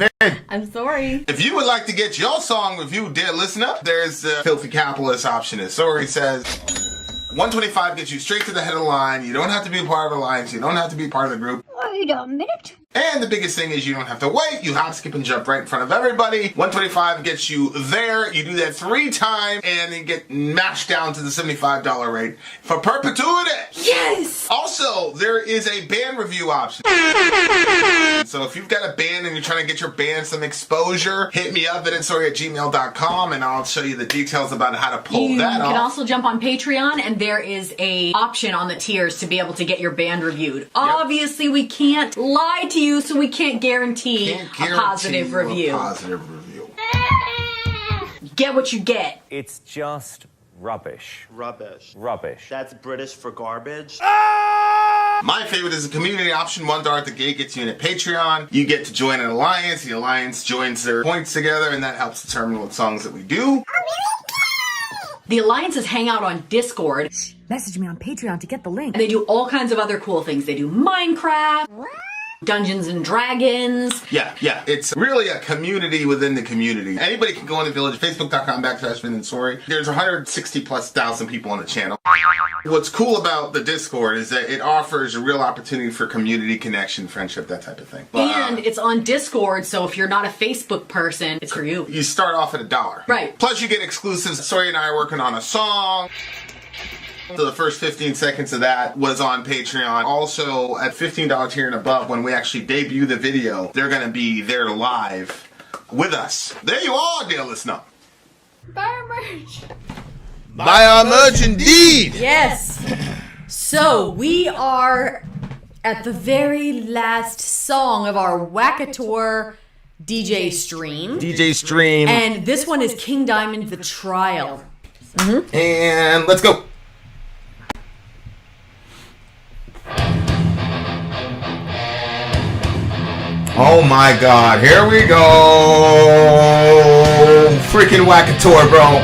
Vin. I'm sorry. If you would like to get your song reviewed, dear listener, there's the filthy capitalist option. As Sori says, 125 gets you straight to the head of the line. You don't have to be a part of the alliance. You don't have to be part of the group. Wait a minute. And the biggest thing is you don't have to wait. You hop, skip, and jump right in front of everybody. 125 gets you there. You do that 3 times, and then get mashed down to the $75 rate for perpetuity. Yes! Also, there is a band review option. So if you've got a band and you're trying to get your band some exposure, hit me up at insori@gmail.com, and I'll show you the details about how to pull that off. You can also jump on Patreon, and there is a option on the tiers to be able to get your band reviewed. Yep. Obviously, we can't lie to you, so we can't guarantee a positive review. Get what you get. It's just rubbish. Rubbish. Rubbish. That's British for garbage. My favorite is the community option. $1 at the gate gets you in a Patreon. You get to join an alliance. The alliance joins their points together, and that helps determine what songs that we do. The alliances hang out on Discord. Message me on Patreon to get the link. And they do all kinds of other cool things. They do Minecraft, Dungeons and Dragons. Yeah. It's really a community within the community. Anybody can go on the Village, Facebook.com/Vin and Sori. There's 160,000+ people on the channel. What's cool about the Discord is that it offers a real opportunity for community connection, friendship, that type of thing. And it's on Discord, so if you're not a Facebook person, it's for you. You start off at $1. Right. Plus you get exclusives. Sori and I are working on a song. So the first 15 seconds of that was on Patreon. Also, at $15 tier and above, when we actually debut the video, they're going to be there live with us. There you are, dear listener. Buy our merch. Buy our merch indeed. Yes. So we are at the very last song of our Wackator DJ stream. And this one is King Diamond, The Trial. And let's go. Oh my god, here we go! Freaking Wackator, bro!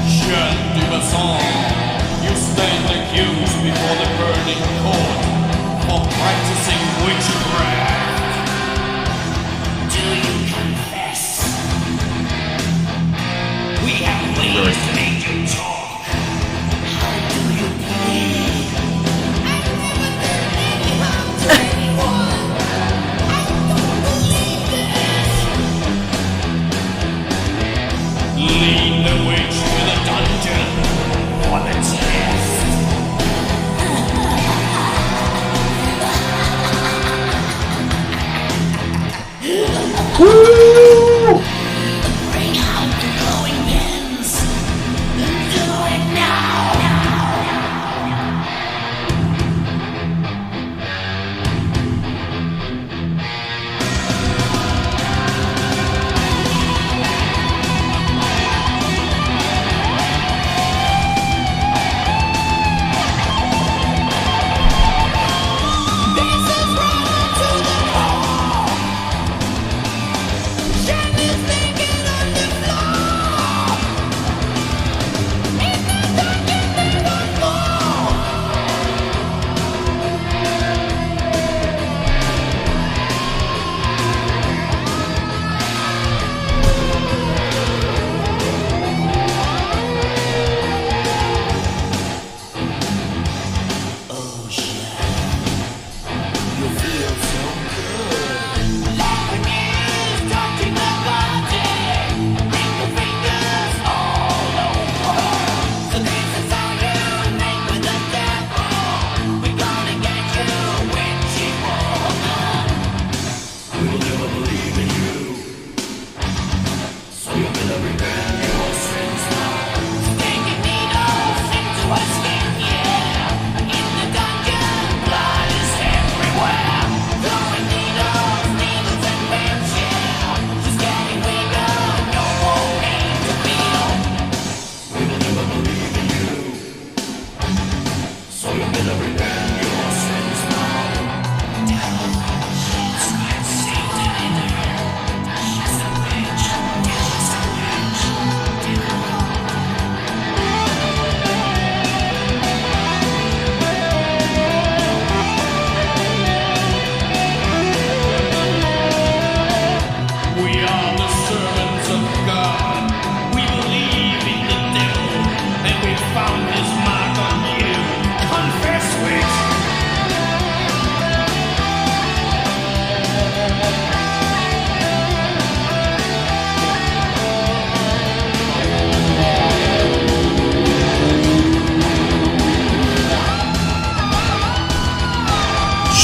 Jeune du basson, you stand accused before the burning court for practicing witchcraft. Do you confess? We have ways to make you talk. How do you plead? I've never done any harm to anyone. I don't believe this. Lead the witch to the dungeon.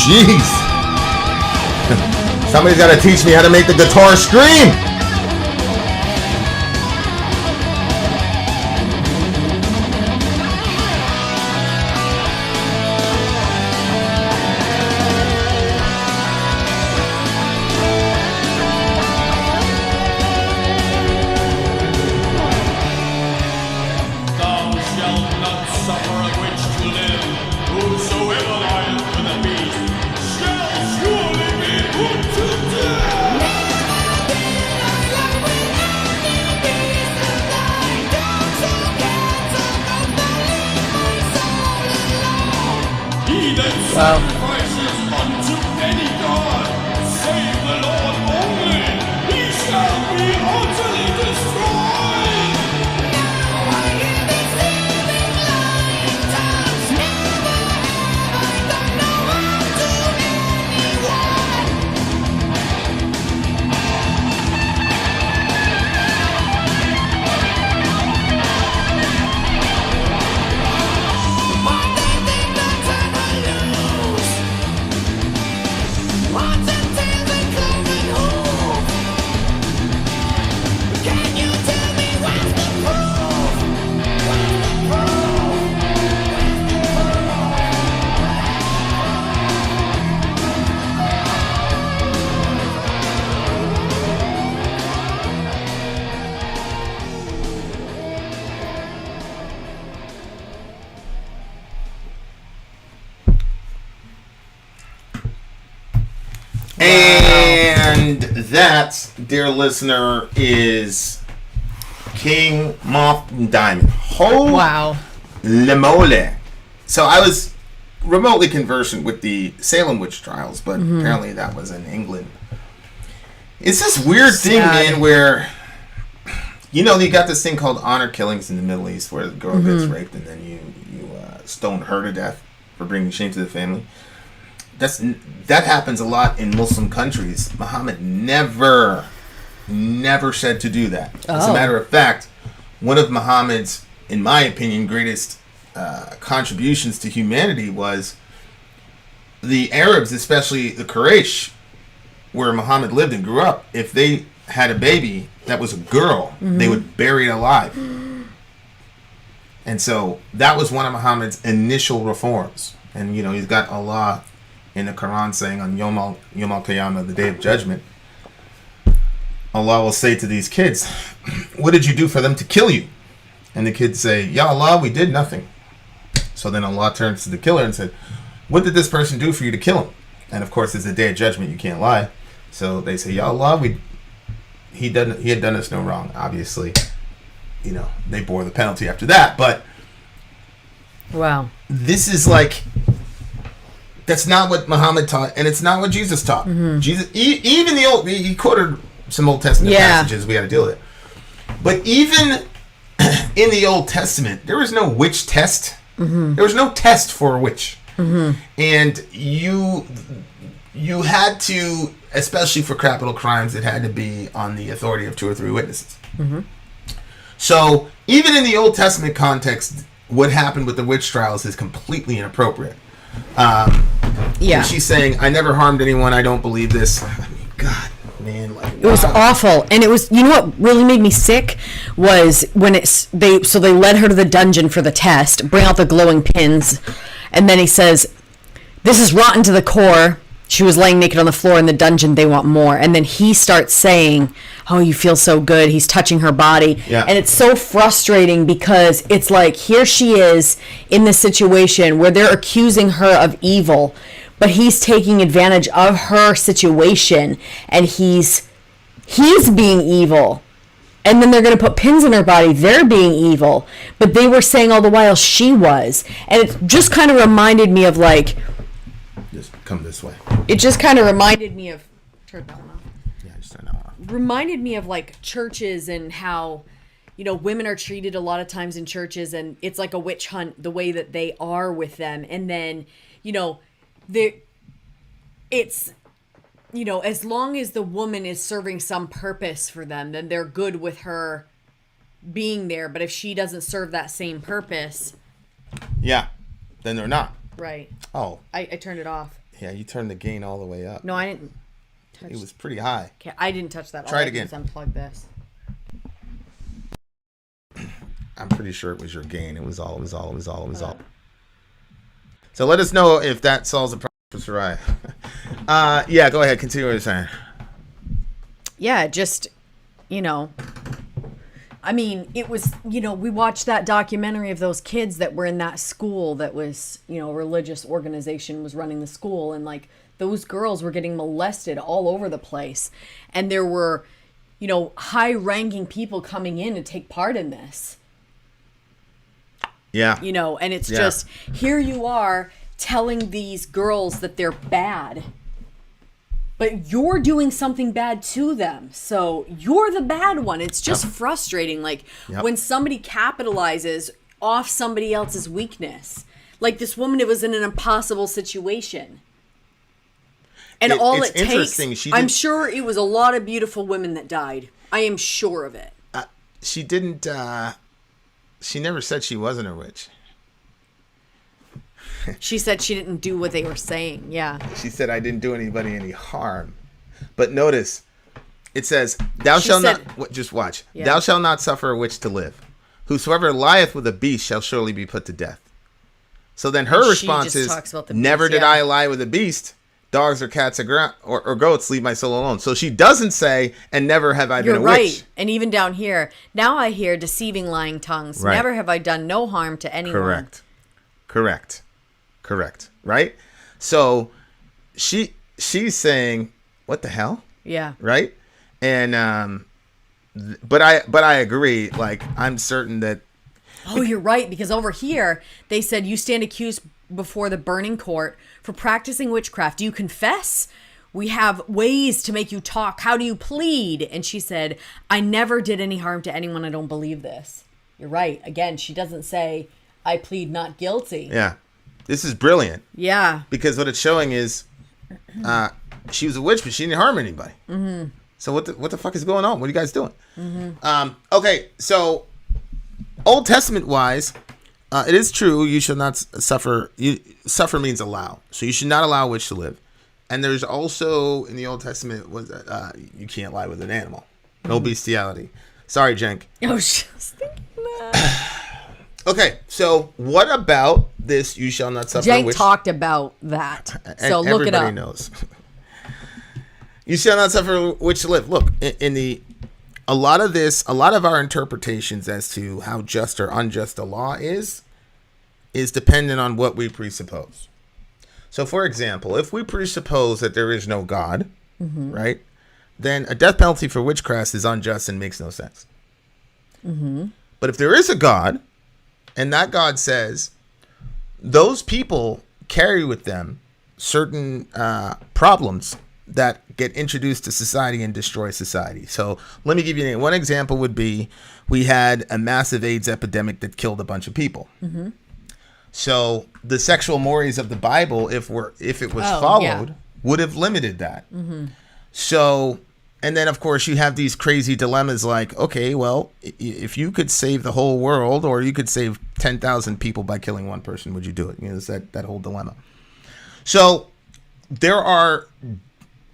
Jeez. Somebody's got to teach me how to make the guitar scream. Thou shalt not suffer a witch to live. Whosoever lieth with a beast shall surely be put to death. He that sacrifices unto any god, save the Lord only, he shall be utterly destroyed. Can you tell me what's the proof? What's the proof? And that, dear listener, is King Moth Diamond. Wow. Lemole. So I was remotely conversant with the Salem witch trials, but apparently that was in England. It's this weird thing, man, where you got this thing called honor killings in the Middle East, where the girl gets raped and then you stone her to death for bringing shame to the family. That happens a lot in Muslim countries. Muhammad never said to do that. As a matter of fact, one of Muhammad's, in my opinion, greatest contributions to humanity was the Arabs, especially the Quraysh, where Muhammad lived and grew up. If they had a baby that was a girl, they would bury it alive. And so that was one of Muhammad's initial reforms. And he's got Allah in the Quran saying on Yom al-Qiyamah, the day of judgment, Allah will say to these kids, what did you do for them to kill you? And the kids say, Ya Allah, we did nothing. So then Allah turns to the killer and said, what did this person do for you to kill him? And of course, it's the day of judgment, you can't lie. So they say, Ya Allah, he had done us no wrong. Obviously, they bore the penalty after that. But Wow. this is like, that's not what Muhammad taught, and it's not what Jesus taught. Jesus, even he quoted some Old Testament passages. We got to deal with it. But even in the Old Testament, there was no witch test. There was no test for a witch, and you had to, especially for capital crimes, it had to be on the authority of 2 or 3 witnesses. So even in the Old Testament context, what happened with the witch trials is completely inappropriate. Yeah. And she's saying, I never harmed anyone, I don't believe this. I mean, God, man. It was awful. And it was, what really made me sick was when they led her to the dungeon for the test, bring out the glowing pins, and then he says, this is rotten to the core. She was laying naked on the floor in the dungeon. They want more. And then he starts saying, oh, you feel so good. He's touching her body. Yeah. And it's so frustrating because it's like, here she is in this situation where they're accusing her of evil, but he's taking advantage of her situation and he's being evil. And then they're going to put pins in her body. They're being evil. But they were saying all the while she was. And it just kind of reminded me of like, Just come this way. it just kind of reminded me of, turn that one off. Yeah, just turn it off. Reminded me of like churches and how, women are treated a lot of times in churches and it's like a witch hunt the way that they are with them. And then, it's, as long as the woman is serving some purpose for them, then they're good with her being there. But if she doesn't serve that same purpose. Yeah, then they're not. Right. Oh. I turned it off. Yeah, you turned the gain all the way up. No, I didn't. It was pretty high. Okay, I didn't touch that. Try it again. Unplug this. I'm pretty sure it was your gain. It was all. So let us know if that solves the problem for Soraya. Yeah, go ahead. Continue what you're saying. Yeah, just, I mean, it was, we watched that documentary of those kids that were in that school that was, a religious organization was running the school. And like those girls were getting molested all over the place. And there were, high ranking people coming in to take part in this. Yeah. And it's just, here you are telling these girls that they're bad. But you're doing something bad to them. So you're the bad one. It's just frustrating. Like when somebody capitalizes off somebody else's weakness. Like this woman, it was in an impossible situation. And all it takes, I'm sure it was a lot of beautiful women that died. I am sure of it. She didn't, she never said she wasn't a witch. She said she didn't do what they were saying. Yeah. She said, I didn't do anybody any harm. But notice, it says, thou shalt not, just watch. Yeah. Thou shalt not suffer a witch to live. Whosoever lieth with a beast shall surely be put to death. So then her response is, never did I lie with a beast. Dogs or cats or goats leave my soul alone. So she doesn't say, and never have I been a witch. Right. And even down here, now I hear deceiving lying tongues. Right. Never have I done no harm to anyone. Correct. Right? So she's saying, what the hell? Yeah. Right? And but I agree. Like, I'm certain that. Oh, you're right, because over here they said you stand accused before the burning court for practicing witchcraft. Do you confess? We have ways to make you talk. How do you plead? And she said, I never did any harm to anyone. I don't believe this. You're right. Again, she doesn't say, I plead not guilty. Yeah. This is brilliant. Yeah. Because what it's showing is she was a witch, but she didn't harm anybody. Mm-hmm. So what the fuck is going on? What are you guys doing? Mm-hmm. Okay, so Old Testament wise, it is true you shall not suffer. Suffer means allow. So you should not allow a witch to live. And there's also in the Old Testament you can't lie with an animal. No bestiality. Sorry, Jenk. I was just thinking that. Okay, so what about this? You shall not suffer. Jenk talked about that, so look it up. Everybody knows. You shall not suffer a witch to live. Look, a lot of our interpretations as to how just or unjust a law is dependent on what we presuppose. So, for example, if we presuppose that there is no God, right, then a death penalty for witchcraft is unjust and makes no sense. Mm-hmm. But if there is a God, and that God says those people carry with them certain problems that get introduced to society and destroy society. So let me give you one example would be we had a massive AIDS epidemic that killed a bunch of people. Mm-hmm. So the sexual mores of the Bible, if it was followed, would have limited that. Mm-hmm. So, and then of course you have these crazy dilemmas like, okay, well, if you could save the whole world or you could save 10,000 people by killing one person, would you do it? It's that whole dilemma. So there are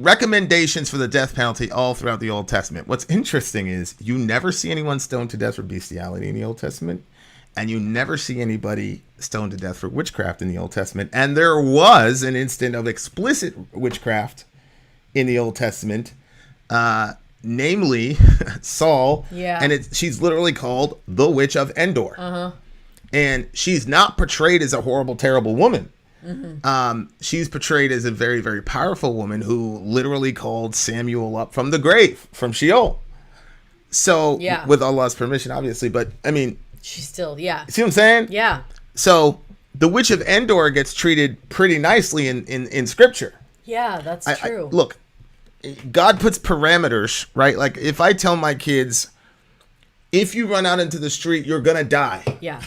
recommendations for the death penalty all throughout the Old Testament. What's interesting is you never see anyone stoned to death for bestiality in the Old Testament, and you never see anybody stoned to death for witchcraft in the Old Testament. And there was an instant of explicit witchcraft in the Old Testament, namely Saul. Yeah. And she's literally called the Witch of Endor. Uh-huh. And she's not portrayed as a horrible, terrible woman. Mm-hmm. She's portrayed as a very, very powerful woman who literally called Samuel up from the grave, from Sheol. So, with Allah's permission, obviously. But, I mean... She's still, See what I'm saying? Yeah. So, the Witch of Endor gets treated pretty nicely in Scripture. Yeah, that's true. Look, God puts parameters, right? Like, if I tell my kids, if you run out into the street, you're going to die. Yeah.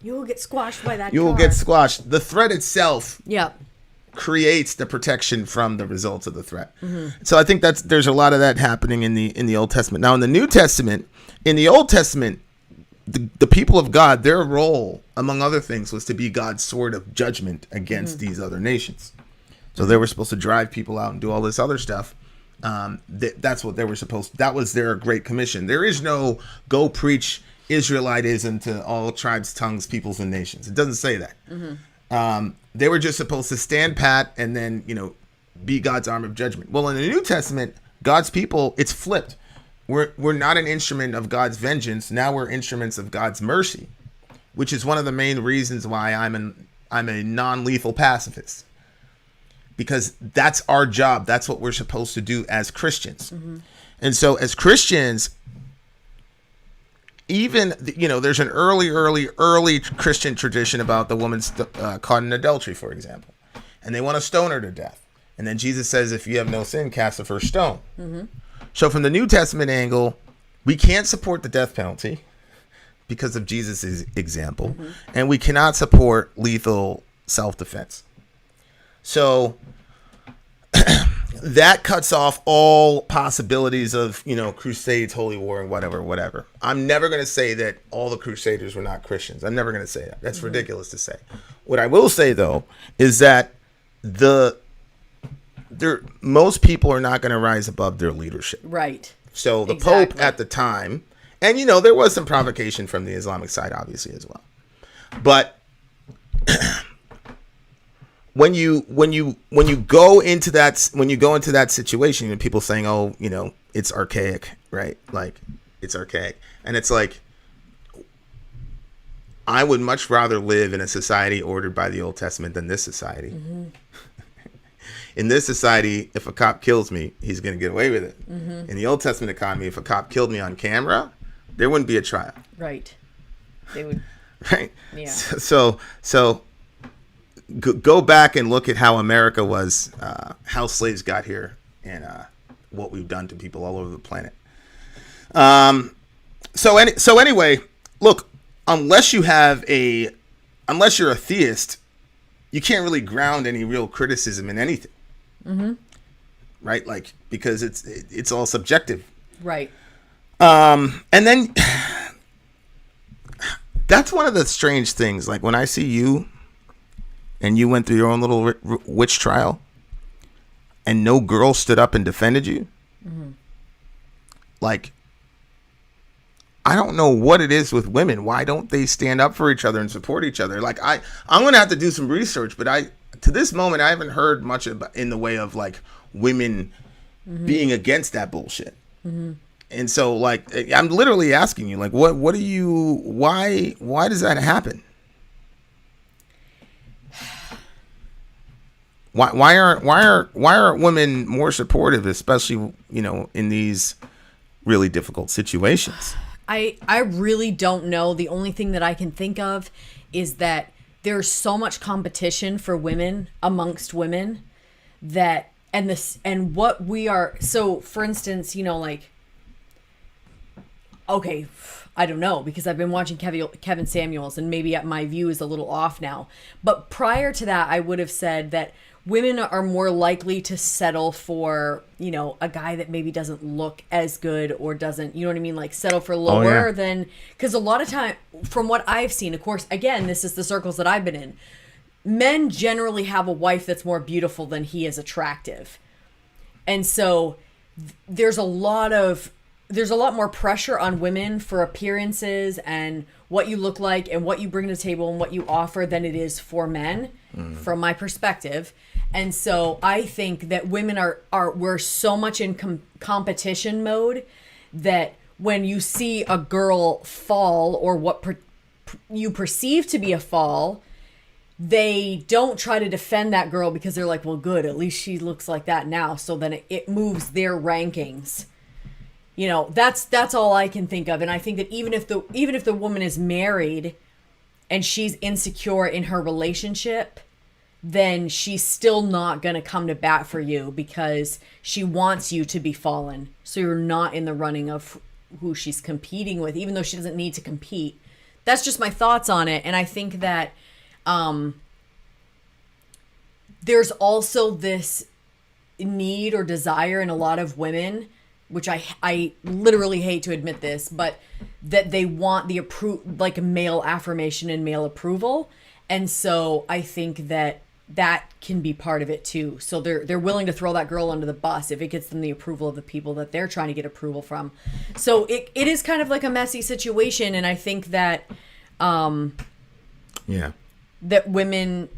You will get squashed by that You will get squashed. The threat itself creates the protection from the results of the threat. Mm-hmm. So I think there's a lot of that happening in the Old Testament. Now in the New Testament, in the Old Testament, the people of God, their role, among other things, was to be God's sword of judgment against these other nations. So they were supposed to drive people out and do all this other stuff. That's what they were supposed. That was their great commission. There is no go preach Israelitism to all tribes, tongues, peoples, and nations. It doesn't say that. They were just supposed to stand pat and then, be God's arm of judgment. Well, in the New Testament, God's people, it's flipped. We're not an instrument of God's vengeance. Now we're instruments of God's mercy, which is one of the main reasons why I'm a non-lethal pacifist. Because that's our job. That's what we're supposed to do as Christians. And so as Christians, even, there's an early Christian tradition about the woman caught in adultery, for example. And they want to stone her to death. And then Jesus says, if you have no sin, cast the first stone. So from the New Testament angle, we can't support the death penalty because of Jesus' example. And we cannot support lethal self-defense. So that cuts off all possibilities of, crusades, holy war, and whatever. I'm never going to say that all the crusaders were not Christians. I'm never going to say that. That's ridiculous to say. What I will say, though, is that most people are not going to rise above their leadership. Right. So the Pope at the time, and there was some provocation from the Islamic side, obviously, as well. But when you go into that situation, and people saying, "Oh, it's archaic," right? Like, it's archaic, and it's like, I would much rather live in a society ordered by the Old Testament than this society. In this society, if a cop kills me, he's going to get away with it. In the Old Testament economy, if a cop killed me on camera, there wouldn't be a trial. Right. They would. Right. Yeah. So go back and look at how America was, how slaves got here, and what we've done to people all over the planet. So anyway, look, unless you're a theist, you can't really ground any real criticism in anything. Right? Like, because it's all subjective. Right. And then that's one of the strange things. Like, when I see you and you went through your own little witch trial and no girl stood up and defended you, like, I don't know what it is with women. Why don't they stand up for each other and support each other? Like, I'm going to have to do some research, but to this moment, I haven't heard much in the way of, like, women being against that bullshit. And so, like, I'm literally asking you, like, what do you, why does that happen? Why aren't women more supportive, especially, in these really difficult situations? I really don't know. The only thing that I can think of is that there's so much competition for women amongst women that, and what we are, so for instance, like, okay, I don't know, because I've been watching Kevin Samuels, and maybe my view is a little off now. But prior to that, I would have said that women are more likely to settle for, a guy that maybe doesn't look as good or doesn't, you know what I mean? Like, settle for lower than, because a lot of time, from what I've seen, of course, again, this is the circles that I've been in, men generally have a wife that's more beautiful than he is attractive. And so there's a lot more pressure on women for appearances and what you look like and what you bring to the table and what you offer than it is for men, from my perspective. And so I think that women we're so much in competition mode that when you see a girl fall or what you perceive to be a fall, they don't try to defend that girl because they're like, well, good, at least she looks like that now. So then it moves their rankings. That's all I can think of. And I think that even if the woman is married and she's insecure in her relationship, then she's still not going to come to bat for you because she wants you to be fallen. So you're not in the running of who she's competing with, even though she doesn't need to compete. That's just my thoughts on it. And I think that there's also this need or desire in a lot of women, which I literally hate to admit this, but that they want like male affirmation and male approval. And so I think that that can be part of it too. So they're willing to throw that girl under the bus if it gets them the approval of the people that they're trying to get approval from. So it is kind of like a messy situation, and I think that that women,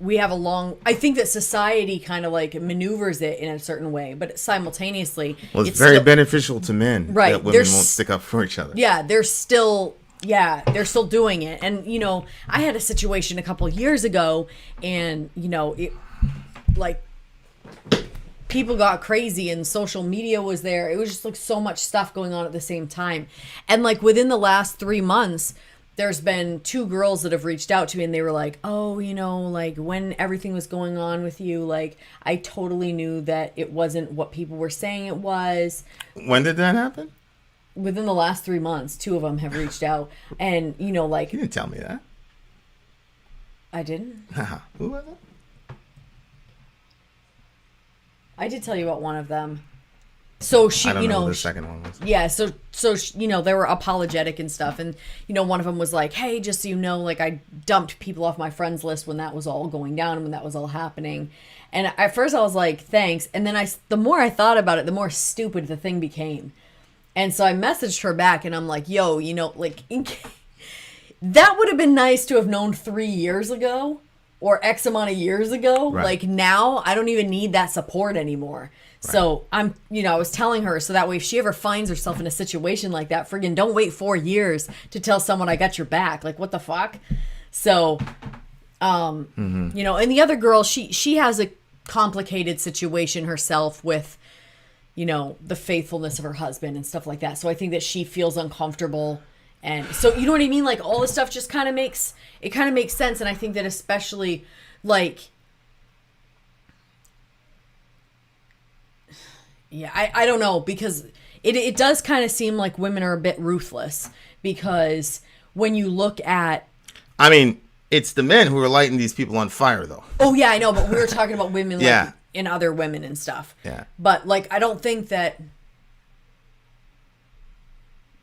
we have I think that society kind of like maneuvers it in a certain way, but simultaneously it's very beneficial to men, right? That women won't stick up for each other. Yeah, they're still doing it. And you know, I had a situation a couple years ago, and you know, it like people got crazy and social media was there. It was just like so much stuff going on at the same time. And like within the last 3 months, there's been 2 girls that have reached out to me, and they were like, oh, you know, like when everything was going on with you, like I totally knew that it wasn't what people were saying it was. When did that happen? Within the last 3 months, 2 of them have reached out, and you know, like you didn't tell me that. I didn't. Who was it? I did tell you about one of them. So she, I don't you know know, who the second one was. Yeah, so you know, they were apologetic and stuff, and you know, one of them was like, "Hey, just so you know, like I dumped people off my friends list when that was all going down and when that was all happening." And at first I was like, "Thanks," and then the more I thought about it, the more stupid the thing became. And so I messaged her back, and I'm like, "Yo, you know, like that would have been nice to have known 3 years ago or X amount of years ago. Right. Like now, I don't even need that support anymore." So I'm, you know, I was telling her so that way if she ever finds herself in a situation like that, friggin' don't wait 4 years to tell someone I got your back. Like, what the fuck? So, you know, and the other girl, she has a complicated situation herself with, you know, the faithfulness of her husband and stuff like that. So I think that she feels uncomfortable. And so, you know what I mean? Like all this stuff just kind of makes sense. And I think that especially like, yeah, I don't know, because it does kind of seem like women are a bit ruthless, because when you look at... I mean, it's the men who are lighting these people on fire, though. Oh, yeah, I know, but we were talking about women like Yeah. and other women and stuff. Yeah. But, like, I don't think that...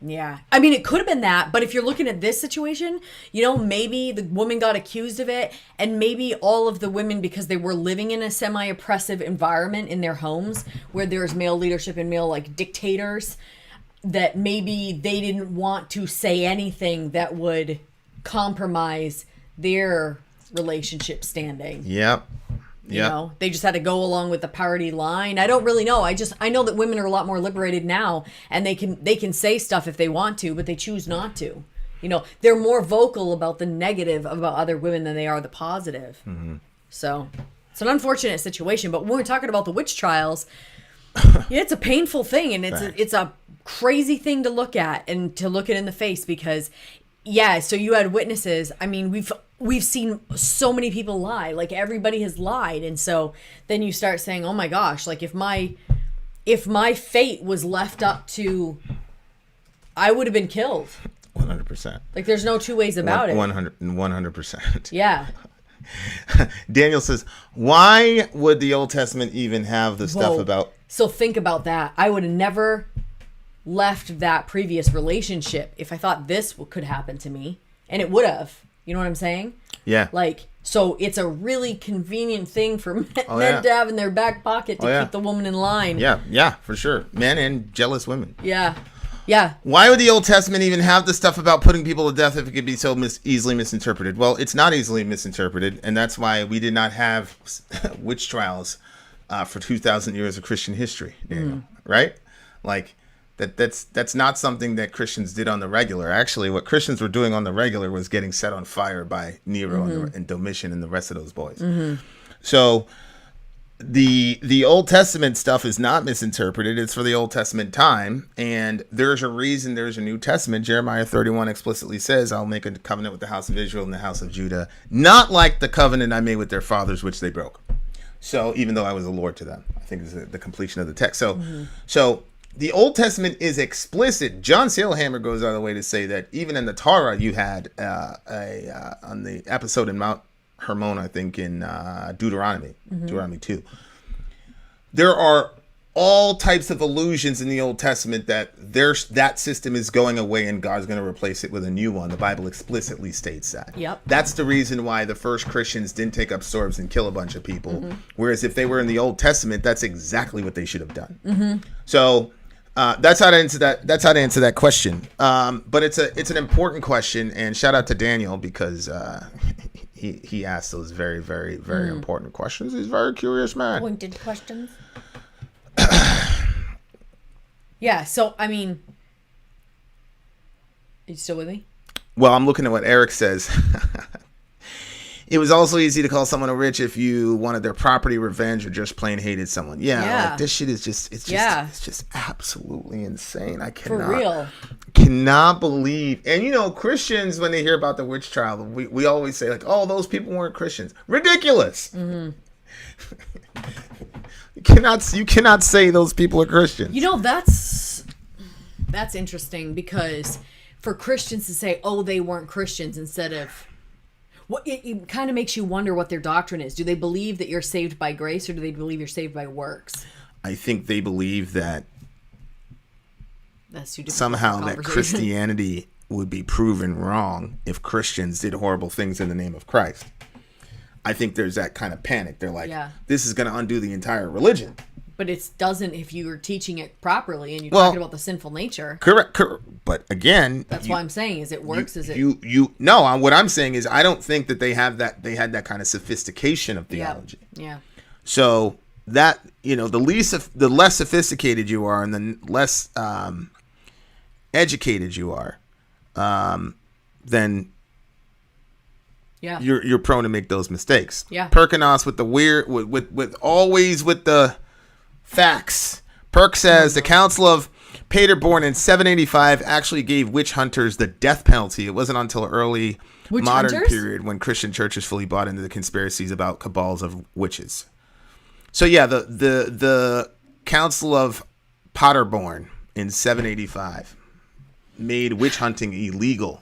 Yeah. I mean, it could have been that, but if you're looking at this situation, you know, maybe the woman got accused of it, and maybe all of the women, because they were living in a semi-oppressive environment in their homes where there's male leadership and male, like, dictators, that maybe they didn't want to say anything that would compromise their relationship standing. Yep. You know, they just had to go along with the party line. I don't really know. I know that women are a lot more liberated now, and they can say stuff if they want to, but they choose not to. You know, they're more vocal about the negative about other women than they are the positive. Mm-hmm. So it's an unfortunate situation. But when we're talking about the witch trials, yeah, it's a painful thing, and it's a crazy thing to look at and to look it in the face, because yeah, so you had witnesses. I mean, we've seen so many people lie. Like everybody has lied, and so then you start saying, "Oh my gosh, like if my fate was left up to, I would have been killed." 100%. Like there's no two ways about it. 100%. Yeah. Daniel says, "Why would the Old Testament even have the stuff about?" So think about that. I would have never left that previous relationship if I thought this could happen to me, and it would have. You know what I'm saying? Yeah. Like, so it's a really convenient thing for men yeah. to have in their back pocket to keep the woman in line. Yeah, for sure. Men and jealous women. Yeah. Why would the Old Testament even have the stuff about putting people to death if it could be so easily misinterpreted? Well, it's not easily misinterpreted, and that's why we did not have witch trials for 2,000 years of Christian history, Daniel. Right? Like, that's not something that Christians did on the regular. Actually, what Christians were doing on the regular was getting set on fire by Nero and Domitian and the rest of those boys. Mm-hmm. So the Old Testament stuff is not misinterpreted. It's for the Old Testament time, and there's a reason there's a New Testament. Jeremiah 31 explicitly says, "I'll make a covenant with the house of Israel and the house of Judah, not like the covenant I made with their fathers, which they broke." So even though I was a Lord to them, I think is the completion of the text. So the Old Testament is explicit. John Sailhammer goes out of the way to say that even in the Torah, you had on the episode in Mount Hermon, I think in Deuteronomy 2, there are all types of allusions in the Old Testament that that system is going away and God's going to replace it with a new one. The Bible explicitly states that. Yep. That's the reason why the first Christians didn't take up swords and kill a bunch of people. Whereas if they were in the Old Testament, that's exactly what they should have done. So that's how to answer that. That's how to answer that question. But it's an important question, and shout out to Daniel because he asked those very, very, very important questions. He's a very curious man. Pointed questions. Yeah, so I mean, are you still with me? Well, I'm looking at what Eric says. It was also easy to call someone a witch if you wanted their property, revenge, or just plain hated someone. Yeah. Like this shit is it's just absolutely insane. I cannot, for real, cannot believe. And you know, Christians, when they hear about the witch trial, we always say like, oh, those people weren't Christians. Ridiculous. You cannot say those people are Christians. You know, that's interesting because for Christians to say, oh, they weren't Christians instead of what it kind of makes you wonder what their doctrine is. Do they believe that you're saved by grace or do they believe you're saved by works? I think they believe that that's too different somehow that Christianity would be proven wrong if Christians did horrible things in the name of Christ. I think there's that kind of panic. They're like, this is going to undo the entire religion. But it doesn't if you are teaching it properly and you're talking about the sinful nature. Correct. But again, that's why I'm saying, is it works? No, what I'm saying is I don't think that they had that kind of sophistication of theology. Yeah. So that, you know, the less sophisticated you are and the less educated you are, then you're prone to make those mistakes. Yeah. Perkinos with the weird with always with the facts. Perk says the Council of Paderborn in 785 actually gave witch hunters the death penalty. It wasn't until early modern period when Christian churches fully bought into the conspiracies about cabals of witches. So yeah, the Council of Paderborn in 785 made witch hunting illegal.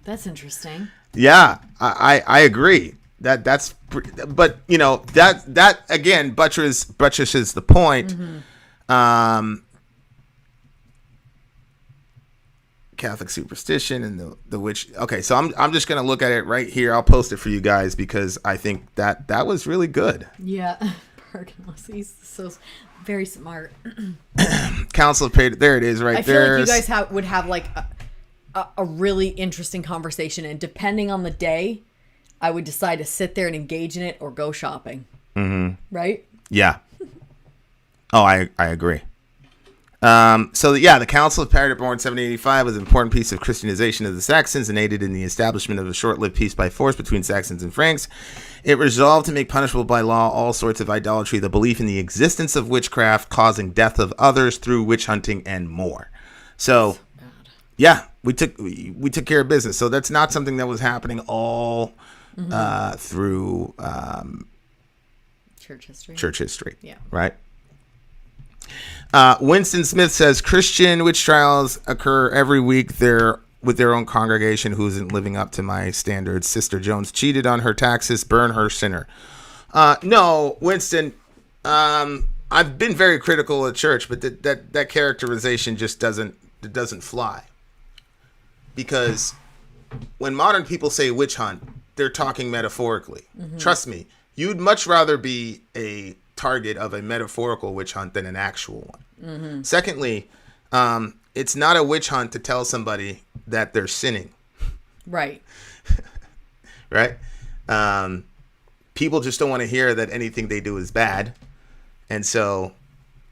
That's interesting. Yeah, I agree. But you know that again buttresses the point. Catholic superstition and the witch. Okay, so I'm just gonna look at it right here. I'll post it for you guys because I think that was really good. Yeah, Perkinos, he's so very smart. Council of Pader. There it is, right there. I feel like you guys would have like a really interesting conversation, and depending on the day, I would decide to sit there and engage in it or go shopping. Right? Yeah. Oh, I agree. The Council of Paderborn 785 was an important piece of Christianization of the Saxons and aided in the establishment of a short-lived peace by force between Saxons and Franks. It resolved to make punishable by law all sorts of idolatry, the belief in the existence of witchcraft, causing death of others through witch hunting, and more. So, yeah, we took care of business. So that's not something that was happening all through church history. Yeah. Right. Winston Smith says Christian witch trials occur every week. With their own congregation who isn't living up to my standards. Sister Jones cheated on her taxes. Burn her, sinner. No, Winston. I've been very critical of church, but that characterization just doesn't fly. Because when modern people say witch hunt, they're talking metaphorically. Trust me, you'd much rather be a target of a metaphorical witch hunt than an actual one. Secondly, it's not a witch hunt to tell somebody that they're sinning. Right. Right? People just don't want to hear that anything they do is bad. And so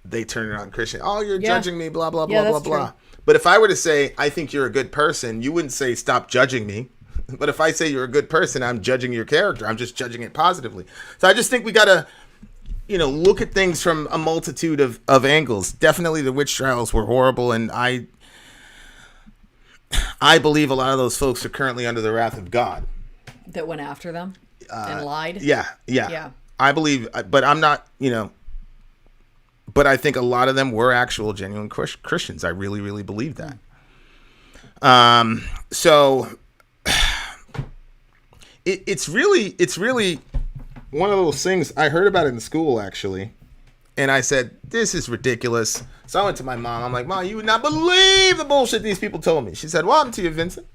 they turn it on Christian. Oh, you're judging me, blah, blah, blah, blah, blah. True. But if I were to say, I think you're a good person, you wouldn't say, stop judging me. But if I say you're a good person, I'm judging your character. I'm just judging it positively. So I just think we got to, look at things from a multitude of angles. Definitely the witch trials were horrible. And I believe a lot of those folks are currently under the wrath of God. That went after them and lied? Yeah. I believe, but I'm not, but I think a lot of them were actual genuine Christians. I really, really believe that. So it's really one of those things. I heard about it in school, actually. And I said, this is ridiculous. So I went to my mom. I'm like, Mom, you would not believe the bullshit these people told me. She said, what happened to you, Vincent?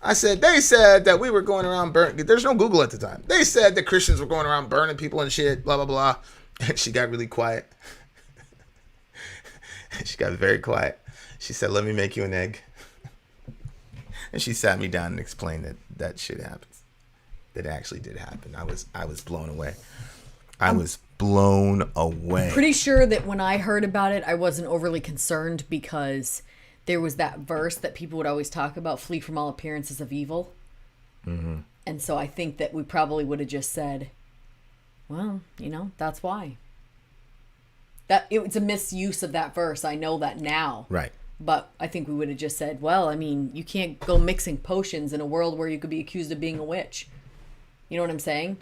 I said, they said that we were going around burning. There's no Google at the time. They said that Christians were going around burning people and shit, blah, blah, blah. And she got really quiet. She got very quiet. She said, let me make you an egg. And she sat me down and explained that that shit happens. That actually did happen. I was blown away. I was blown away. Pretty sure that when I heard about it, I wasn't overly concerned because there was that verse that people would always talk about, flee from all appearances of evil. Mm-hmm. And so I think that we probably would have just said, well, that's why. That it was a misuse of that verse. I know that now. Right. But I think we would have just said, well, I mean, you can't go mixing potions in a world where you could be accused of being a witch. You know what I'm saying?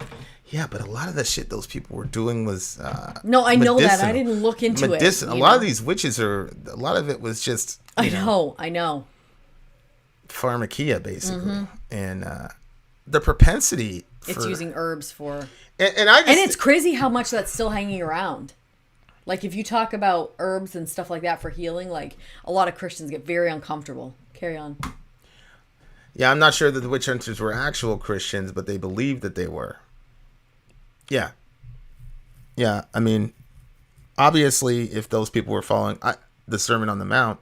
Yeah, but a lot of the shit those people were doing was no, I know that. I didn't look into it. A lot of these witches a lot of it was just I know. pharmakia, basically. And the propensity it's using herbs for and it's crazy how much that's still hanging around. Like if you talk about herbs and stuff like that for healing, like a lot of Christians get very uncomfortable. Carry on. Yeah, I'm not sure that the witch hunters were actual Christians, but they believed that they were. Yeah. Yeah, I mean, obviously, if those people were following the Sermon on the Mount,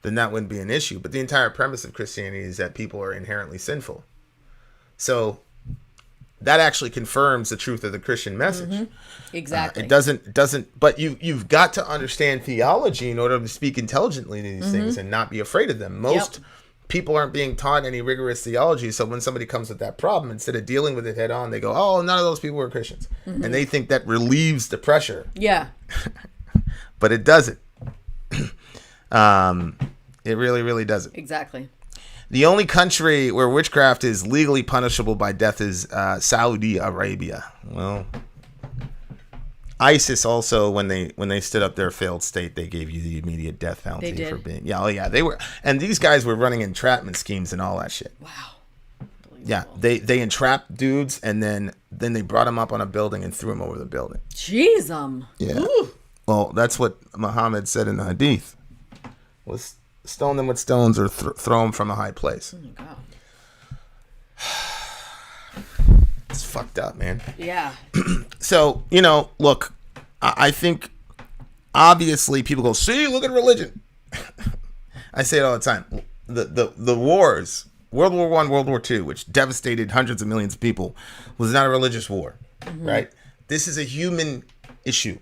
then that wouldn't be an issue. But the entire premise of Christianity is that people are inherently sinful. So that actually confirms the truth of the Christian message. Mm-hmm. Exactly. It doesn't. But you've got to understand theology in order to speak intelligently to these things and not be afraid of them. Most people aren't being taught any rigorous theology, so when somebody comes with that problem, instead of dealing with it head on, they go, oh, none of those people were Christians. And they think that relieves the pressure. Yeah. But it doesn't. It really, really doesn't. Exactly. The only country where witchcraft is legally punishable by death is Saudi Arabia. Well, ISIS also, when they stood up their failed state, they gave you the immediate death penalty for being. Yeah, oh yeah, they were, and these guys were running entrapment schemes and all that shit. Wow. Yeah, they entrapped dudes and then they brought them up on a building and threw them over the building. Jeez, Yeah. Ooh. Well, that's what Muhammad said in the Hadith. Was stone them with stones or throw them from a high place. Oh my God. It's fucked up, man. Yeah. So, look, I think obviously people go, see, look at religion. I say it all the time. The wars, World War I, World War II, which devastated hundreds of millions of people, was not a religious war, right? This is a human issue.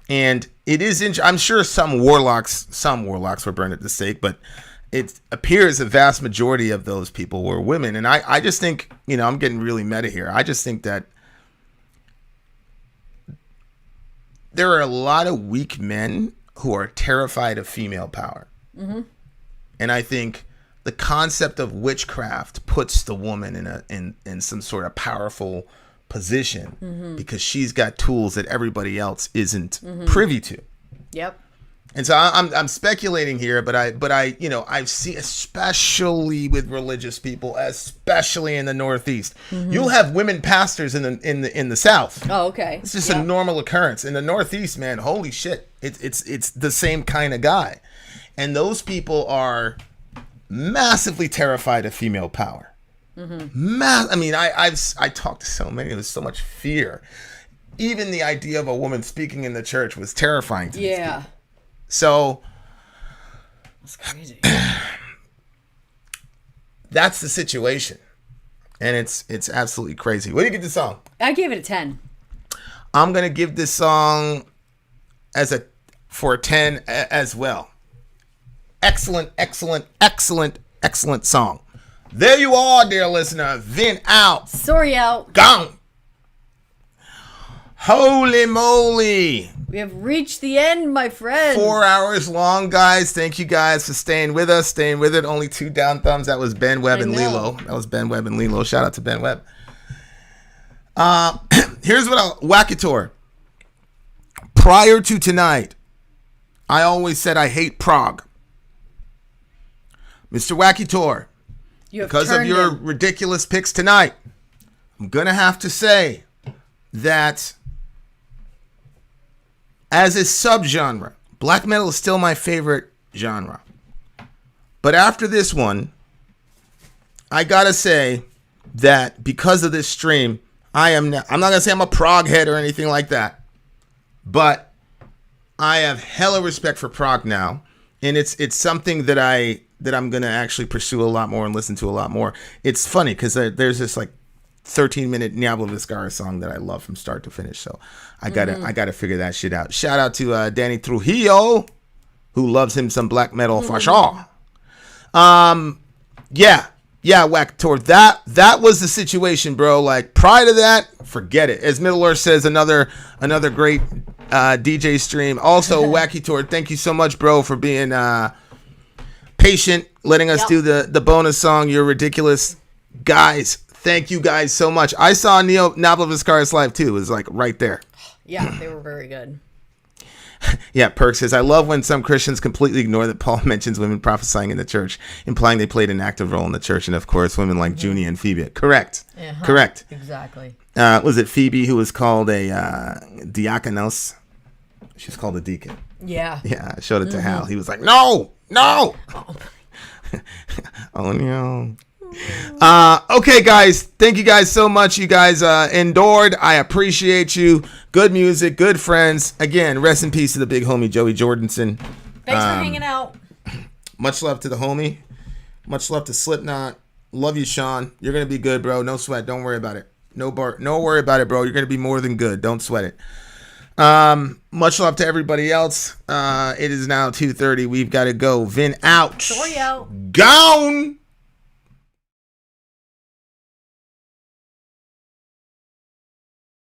And it is, I'm sure some warlocks were burned at the stake, but it appears the vast majority of those people were women. And I just think, I'm getting really meta here. I just think that there are a lot of weak men who are terrified of female power. And I think the concept of witchcraft puts the woman in some sort of powerful position because she's got tools that everybody else isn't privy to. Yep. And so I'm speculating here, but I've seen, especially with religious people, especially in the Northeast, you'll have women pastors in the South. Oh, okay. It's just a normal occurrence. In the Northeast, man, holy shit, it's the same kind of guy, and those people are massively terrified of female power. I mean, I talked to so many. There's so much fear. Even the idea of a woman speaking in the church was terrifying to these people. So that's crazy. That's the situation, and it's absolutely crazy. What do you give this song? I gave it a 10. I'm gonna give this song for a 10 as well. Excellent song. There you are, dear listener. Vin out. Sori out. Gone. Holy moly. We have reached the end, my friend. 4 hours long, guys. Thank you guys for staying with us. Staying with it. Only 2 down thumbs. That was Ben Webb and Lilo. Shout out to Ben Webb. Here's what Wackator. Prior to tonight, I always said I hate Prague. Mr. Wackator, because of your ridiculous picks tonight, I'm going to have to say that as a subgenre, black metal is still my favorite genre. But after this one, I gotta say that because of this stream, I'm not gonna say I'm a prog head or anything like that, but I have hella respect for prog now, and it's something that I'm gonna actually pursue a lot more and listen to a lot more. It's funny because there's this like 13-minute Diablo Viscara song that I love from start to finish, so I gotta figure that shit out. Shout out to Danny Trujillo, who loves him some black metal for sure. Yeah, Wackator. That was the situation, bro. Like, prior to that, forget it. As Middle Earth says, another great DJ stream. Also, Wackator, thank you so much, bro, for being patient, letting us do the bonus song. You're ridiculous. Guys, thank you guys so much. I saw Nabla Viscaris live, too. It was, like, right there. Yeah, they were very good. Yeah, Perk says, I love when some Christians completely ignore that Paul mentions women prophesying in the church, implying they played an active role in the church, and of course, women like Junie and Phoebe. Correct. Correct. Exactly. Was it Phoebe who was called a diakonos? She's called a deacon. Yeah. Yeah, I showed it to Hal. He was like, no. Oh, no. Okay, guys. Thank you guys so much. You guys endured. I appreciate you. Good music, good friends. Again, rest in peace to the big homie Joey Jordanson. Thanks for hanging out. Much love to the homie. Much love to Slipknot. Love you, Sean. You're gonna be good, bro. No sweat. Don't worry about it. No worry about it, bro. You're gonna be more than good. Don't sweat it. Much love to everybody else. It is now 2:30. We've got to go. Vin out. Sori out. Gone.